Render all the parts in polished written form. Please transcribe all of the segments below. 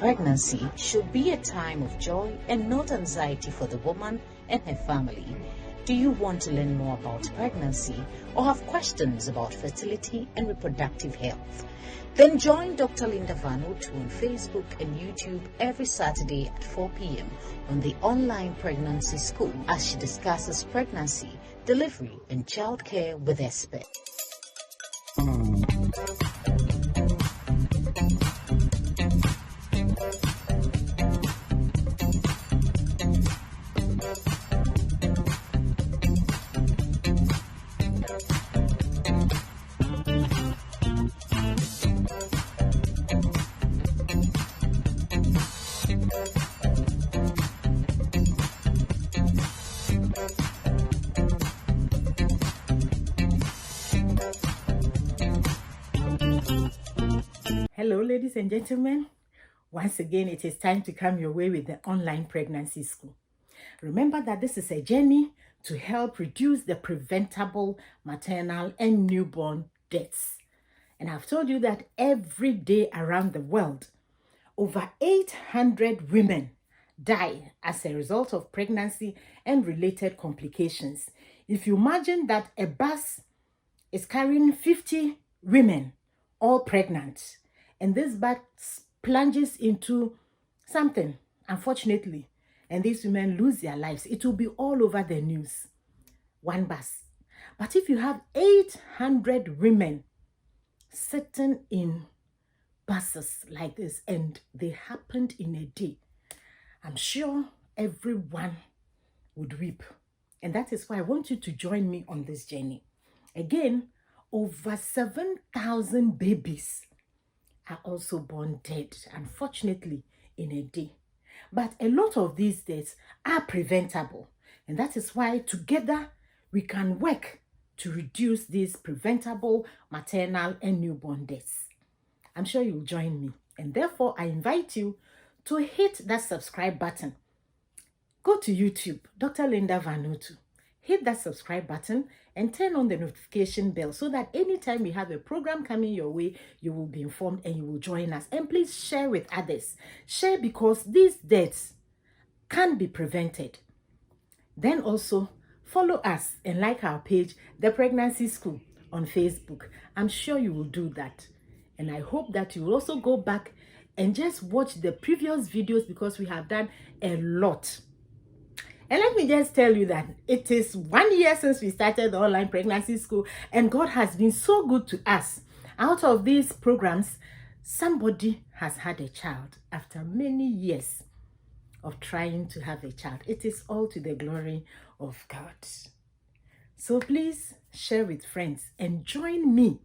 Pregnancy should be a time of joy and not anxiety for the woman and her family. Do you want to learn more about pregnancy or have questions about fertility and reproductive health? Then join Dr. Linda Vanutu on Facebook and YouTube every Saturday at 4 p.m. on the online pregnancy school as she discusses pregnancy, delivery, and childcare with experts. Hello, ladies and gentlemen. Once again, it is time to come your way with the online pregnancy school. Remember that this is a journey to help reduce the preventable maternal and newborn deaths. And I've told you that every day around the world, over 800 women die as a result of pregnancy and related complications. If you imagine that a bus is carrying 50 women, all pregnant, and this bus plunges into something, unfortunately, and these women lose their lives, it will be all over the news. One bus. But if you have 800 women sitting in buses like this, and they happened in a day, I'm sure everyone would weep. And that is why I want you to join me on this journey. Again, over 7,000 babies are also born dead, unfortunately, in a day. But a lot of these deaths are preventable. And that is why together we can work to reduce these preventable maternal and newborn deaths. I'm sure you'll join me. And therefore, I invite you to hit that subscribe button. Go to YouTube, Dr. Linda Vanutu. Hit that subscribe button and turn on the notification bell so that anytime we have a program coming your way, you will be informed and you will join us. And please share with others. Share because these deaths can be prevented. Then also follow us and like our page, The Pregnancy School, on Facebook. I'm sure you will do that. And I hope that you will also go back and just watch the previous videos because we have done a lot. And let me just tell you that it is 1 year since we started the online pregnancy school, and God has been so good to us. Out of these programs, somebody has had a child after many years of trying to have a child. It is all to the glory of God. So please share with friends and join me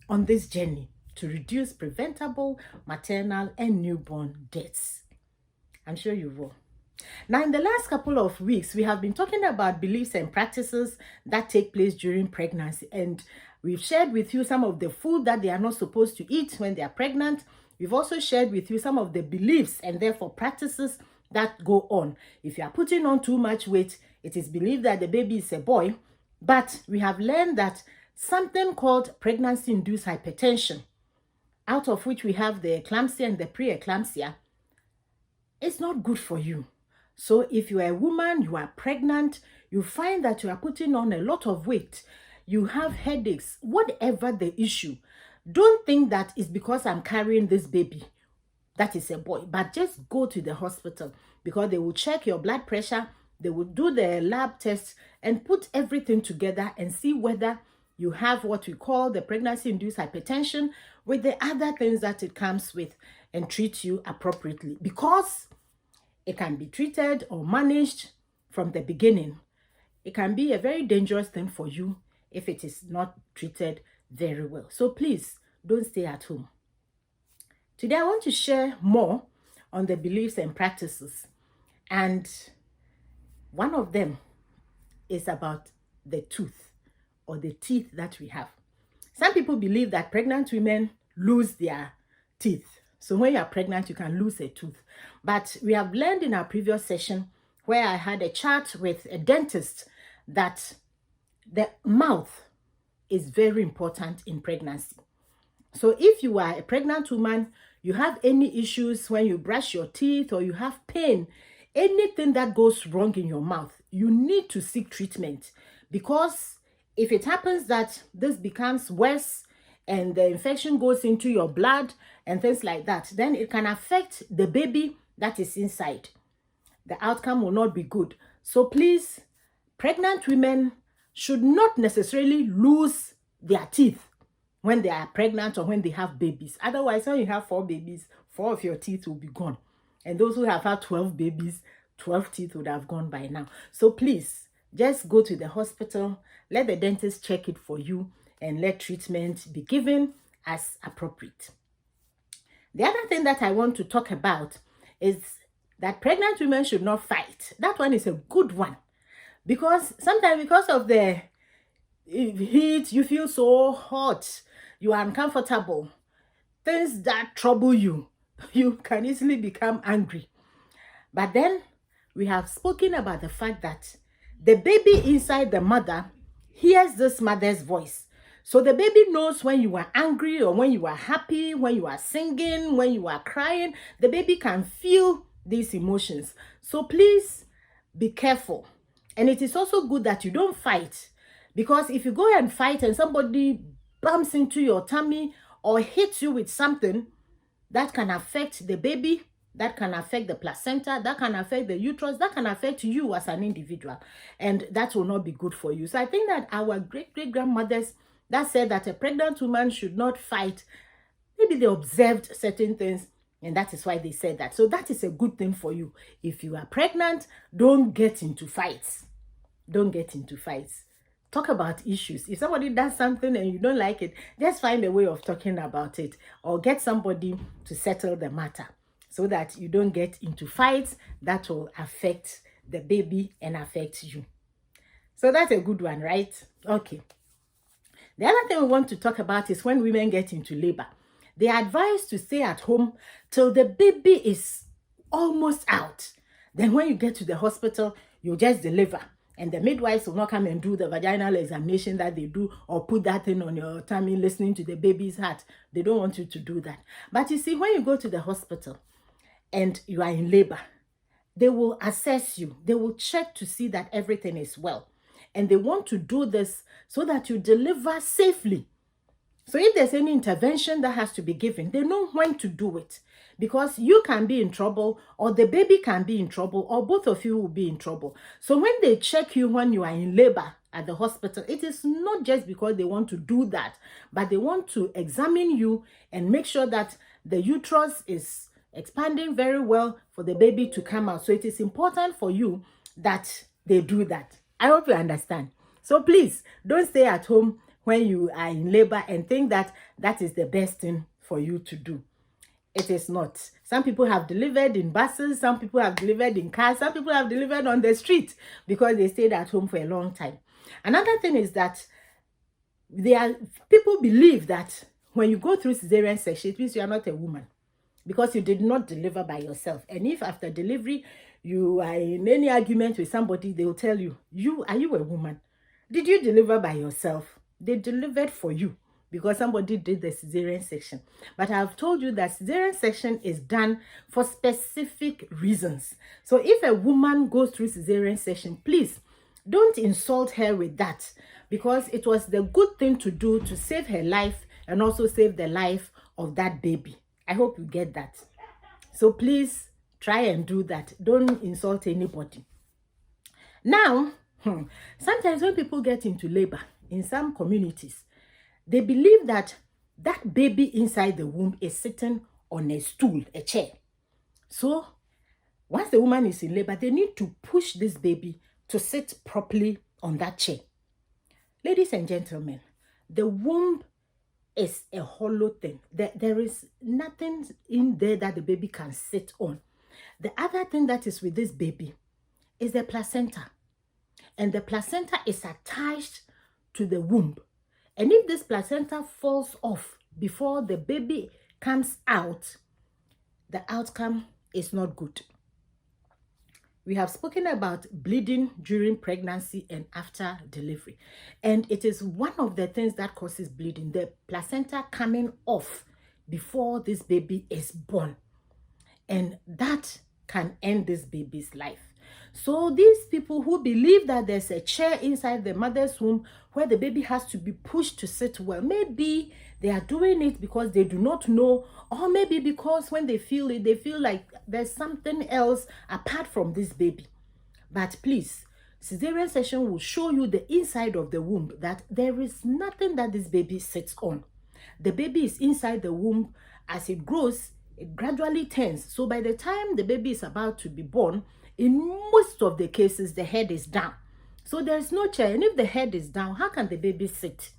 on this journey to reduce preventable maternal and newborn deaths. I'm sure you will. Now, in the last couple of weeks, we have been talking about beliefs and practices that take place during pregnancy. And we've shared with you some of the food that they are not supposed to eat when they are pregnant. We've also shared with you some of the beliefs and therefore practices that go on. If you are putting on too much weight, it is believed that the baby is a boy. But we have learned that something called pregnancy-induced hypertension, out of which we have the eclampsia and the preeclampsia, it's not good for you. So if you are a woman, you are pregnant, you find that you are putting on a lot of weight, you have headaches, whatever the issue, don't think that it's because I'm carrying this baby that is a boy, but just go to the hospital because they will check your blood pressure, they will do the lab tests and put everything together and see whether you have what we call the pregnancy-induced hypertension with the other things that it comes with and treat you appropriately, because it can be treated or managed from the beginning. It can be a very dangerous thing for you if it is not treated very well. So please don't stay at home. Today I want to share more on the beliefs and practices. And one of them is about the tooth or the teeth that we have. Some people believe that pregnant women lose their teeth. So when you are pregnant, you can lose a tooth. But we have learned in our previous session where I had a chat with a dentist that the mouth is very important in pregnancy. So if you are a pregnant woman, you have any issues when you brush your teeth, or you have pain, anything that goes wrong in your mouth, you need to seek treatment. Because if it happens that this becomes worse and the infection goes into your blood and things like that, then it can affect the baby that is inside. The outcome will not be good. So please, pregnant women should not necessarily lose their teeth when they are pregnant or when they have babies. Otherwise, when you have 4 babies, 4 of your teeth will be gone. And those who have had 12 babies, 12 teeth would have gone by now. So please, just go to the hospital, let the dentist check it for you, and let treatment be given as appropriate. The other thing that I want to talk about is that pregnant women should not fight. That one is a good one. Because sometimes, because of the heat, you feel so hot, you are uncomfortable, things that trouble you, you can easily become angry. But then we have spoken about the fact that the baby inside the mother hears this mother's voice. So the baby knows when you are angry or when you are happy, when you are singing, when you are crying. The baby can feel these emotions. So please be careful. And it is also good that you don't fight, because if you go and fight and somebody bumps into your tummy or hits you with something, that can affect the baby, that can affect the placenta, that can affect the uterus, that can affect you as an individual, and that will not be good for you. So I think that our great-great-grandmothers that said that a pregnant woman should not fight, maybe they observed certain things, and that is why they said that. So that is a good thing for you. If you are pregnant, don't get into fights. Don't get into fights. Talk about issues. If somebody does something and you don't like it, just find a way of talking about it, or get somebody to settle the matter so that you don't get into fights that will affect the baby and affect you. So that's a good one, right? Okay. The other thing we want to talk about is when women get into labor. They are advised to stay at home till the baby is almost out. Then when you get to the hospital, you just deliver. And the midwives will not come and do the vaginal examination that they do, or put that thing on your tummy listening to the baby's heart. They don't want you to do that. But you see, when you go to the hospital and you are in labor, they will assess you. They will check to see that everything is well. And they want to do this so that you deliver safely. So if there's any intervention that has to be given, they know when to do it, because you can be in trouble, or the baby can be in trouble, or both of you will be in trouble. So when they check you when you are in labor at the hospital, it is not just because they want to do that, but they want to examine you and make sure that the uterus is expanding very well for the baby to come out. So it is important for you that they do that. I hope you understand. So please, don't stay at home when you are in labor and think that that is the best thing for you to do. It is not. Some people have delivered in buses, some people have delivered in cars, some people have delivered on the street because they stayed at home for a long time. Another thing is that people believe that when you go through cesarean section, it means you are not a woman, because you did not deliver by yourself. And if after delivery you are in any argument with somebody, they will tell you, are you a woman? Did you deliver by yourself? They delivered for you because somebody did the cesarean section. But I've told you that cesarean section is done for specific reasons. So if a woman goes through cesarean section, please don't insult her with that, because it was the good thing to do to save her life and also save the life of that baby. I hope you get that. So please try and do that. Don't insult anybody. Now, sometimes when people get into labor in some communities, they believe that that baby inside the womb is sitting on a stool, a chair. So once the woman is in labor, they need to push this baby to sit properly on that chair. Ladies and gentlemen, the womb is a hollow thing. There is nothing in there that the baby can sit on. The other thing that is with this baby is the placenta. And the placenta is attached to the womb. And if this placenta falls off before the baby comes out, the outcome is not good. We have spoken about bleeding during pregnancy and after delivery. And it is one of the things that causes bleeding, the placenta coming off before this baby is born. And that can end this baby's life. So these people who believe that there's a chair inside the mother's womb where the baby has to be pushed to sit well, maybe they are doing it because they do not know, or maybe because when they feel it, they feel like there's something else apart from this baby. But please, cesarean section will show you the inside of the womb, that there is nothing that this baby sits on. The baby is inside the womb. As it grows, it gradually turns. So by the time the baby is about to be born, in most of the cases, the head is down. So there's no chair. And if the head is down, how can the baby sit?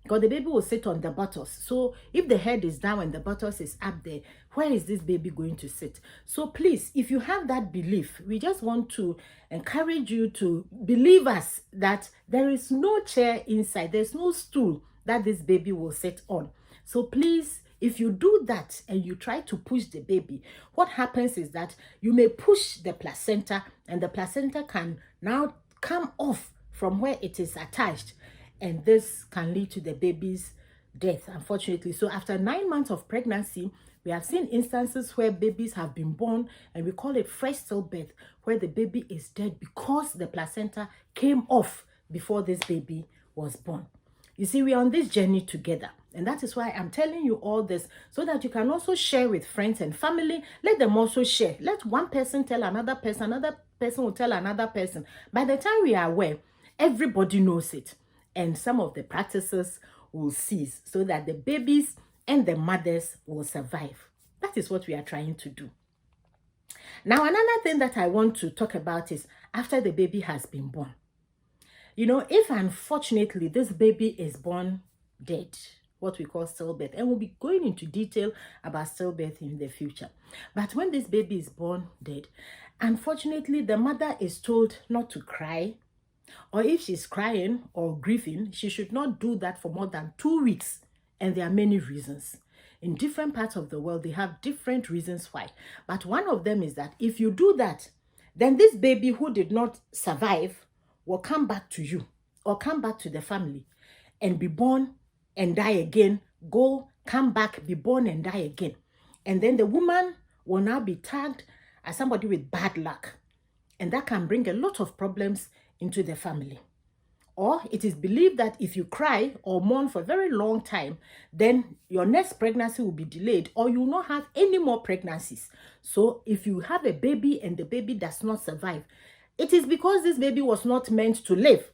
Because the baby will sit on the buttocks. So if the head is down and the buttocks is up there, where is this baby going to sit? So please, if you have that belief, we just want to encourage you to believe us that there is no chair inside. There's no stool that this baby will sit on. So please, if you do that and you try to push the baby, what happens is that you may push the placenta, and the placenta can now come off from where it is attached, and this can lead to the baby's death, unfortunately. So after 9 months of pregnancy, we have seen instances where babies have been born, and we call it fresh stillbirth, where the baby is dead because the placenta came off before this baby was born. You see, we are on this journey together. And that is why I'm telling you all this, so that you can also share with friends and family. Let them also share. Let one person tell another person will tell another person. By the time we are aware, everybody knows it. And some of the practices will cease, so that the babies and the mothers will survive. That is what we are trying to do. Now, another thing that I want to talk about is after the baby has been born. You know, if unfortunately this baby is born dead, what we call stillbirth, and we'll be going into detail about stillbirth in the future. But when this baby is born dead, unfortunately the mother is told not to cry, or if she's crying or grieving, she should not do that for more than 2 weeks. And there are many reasons. In different parts of the world, they have different reasons why. But one of them is that if you do that, then this baby who did not survive will come back to you, or come back to the family, and be born and die again, come back, be born and die again. And then the woman will now be tagged as somebody with bad luck. And that can bring a lot of problems into the family. Or it is believed that if you cry or mourn for a very long time, then your next pregnancy will be delayed, or you will not have any more pregnancies. So if you have a baby and the baby does not survive, it is because this baby was not meant to live.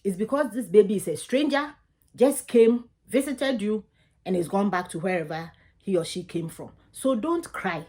It's because this baby is a stranger, just came, visited you, and is gone back to wherever he or she came from. So don't cry.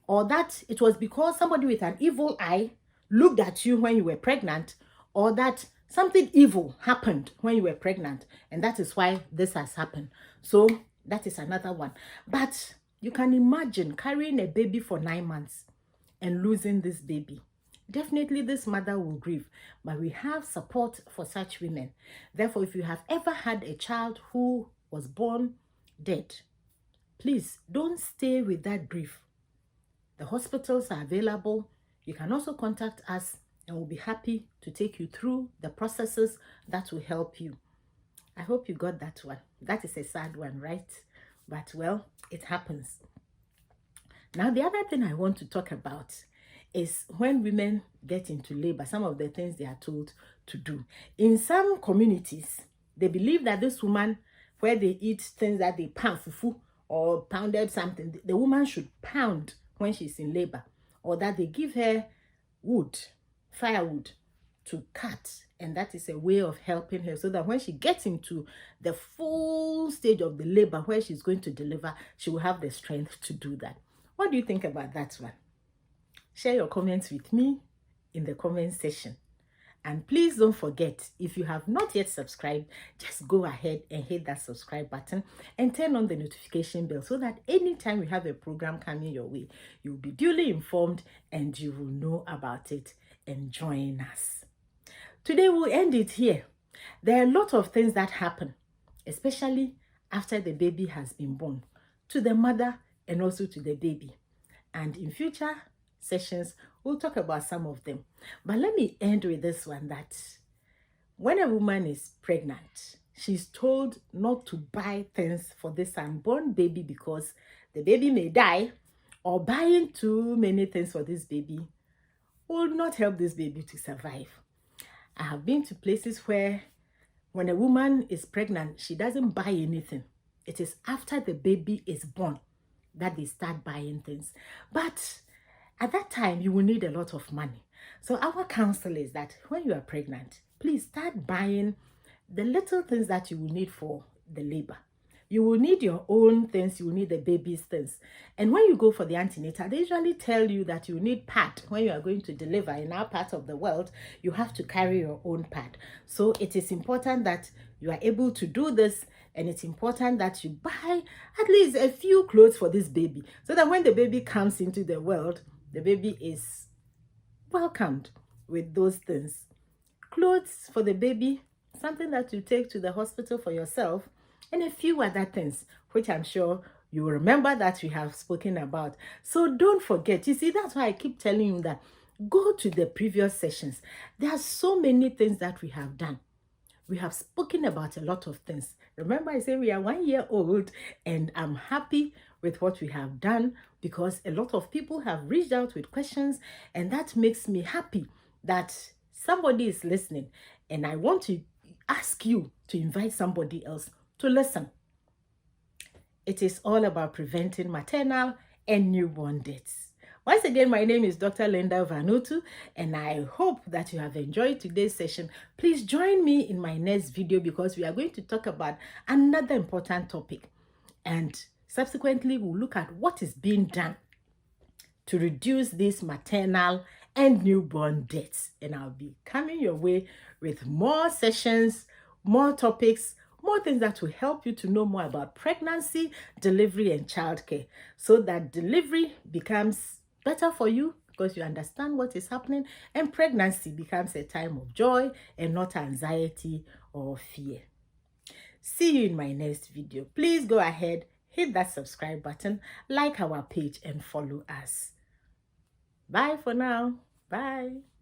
Or that it was because somebody with an evil eye looked at you when you were pregnant, or that something evil happened when you were pregnant, and that is why this has happened. So that is another one. But you can imagine carrying a baby for 9 months and losing this baby. Definitely this mother will grieve, but we have support for such women. Therefore, if you have ever had a child who was born dead, please don't stay with that grief. The hospitals are available. You can also contact us, and we'll be happy to take you through the processes that will help you. I hope you got that one. That is a sad one, right? But well, it happens. Now, the other thing I want to talk about is when women get into labor, some of the things they are told to do. In some communities, they believe that this woman, where they eat things that they pound, fufu, or pounded something, the woman should pound when she's in labor, or that they give her wood, firewood, to cut, and that is a way of helping her, so that when she gets into the full stage of the labor where she's going to deliver, she will have the strength to do that. What do you think about that one? Share your comments with me in the comment section. And please don't forget, if you have not yet subscribed, just go ahead and hit that subscribe button and turn on the notification bell, so that anytime we have a program coming your way, you'll be duly informed and you will know about it and join us. Today we'll end it here. There are a lot of things that happen, especially after the baby has been born, to the mother and also to the baby. And in future sessions, we'll talk about some of them. But let me end with this one, that when a woman is pregnant, she's told not to buy things for this unborn baby because the baby may die, or buying too many things for this baby will not help this baby to survive. I have been to places where when a woman is pregnant, she doesn't buy anything. It is after the baby is born that they start buying things. But at that time, you will need a lot of money. So our counsel is that when you are pregnant, please start buying the little things that you will need for the labor. You will need your own things, you will need the baby's things. And when you go for the antenatal, they usually tell you that you need pad. When you are going to deliver in our part of the world, you have to carry your own pad. So it is important that you are able to do this, and it's important that you buy at least a few clothes for this baby, so that when the baby comes into the world, the baby is welcomed with those things. Clothes for the baby, something that you take to the hospital for yourself, and a few other things, which I'm sure you will remember that we have spoken about. So don't forget. You see, that's why I keep telling you that go to the previous sessions. There are so many things that we have done. We have spoken about a lot of things. Remember, I say we are 1 year old, and I'm happy with what we have done because a lot of people have reached out with questions, and that makes me happy that somebody is listening. And I want to ask you to invite somebody else to listen. It is all about preventing maternal and newborn deaths. Once again, my name is Dr. Linda Vanutu, and I hope that you have enjoyed today's session. Please join me in my next video because we are going to talk about another important topic. And subsequently, we'll look at what is being done to reduce these maternal and newborn deaths. And I'll be coming your way with more sessions, more topics, more things that will help you to know more about pregnancy, delivery, and childcare, so that delivery becomes better for you because you understand what is happening, and pregnancy becomes a time of joy and not anxiety or fear. See you in my next video. Please go ahead, hit that subscribe button, like our page, and follow us. Bye for now. Bye.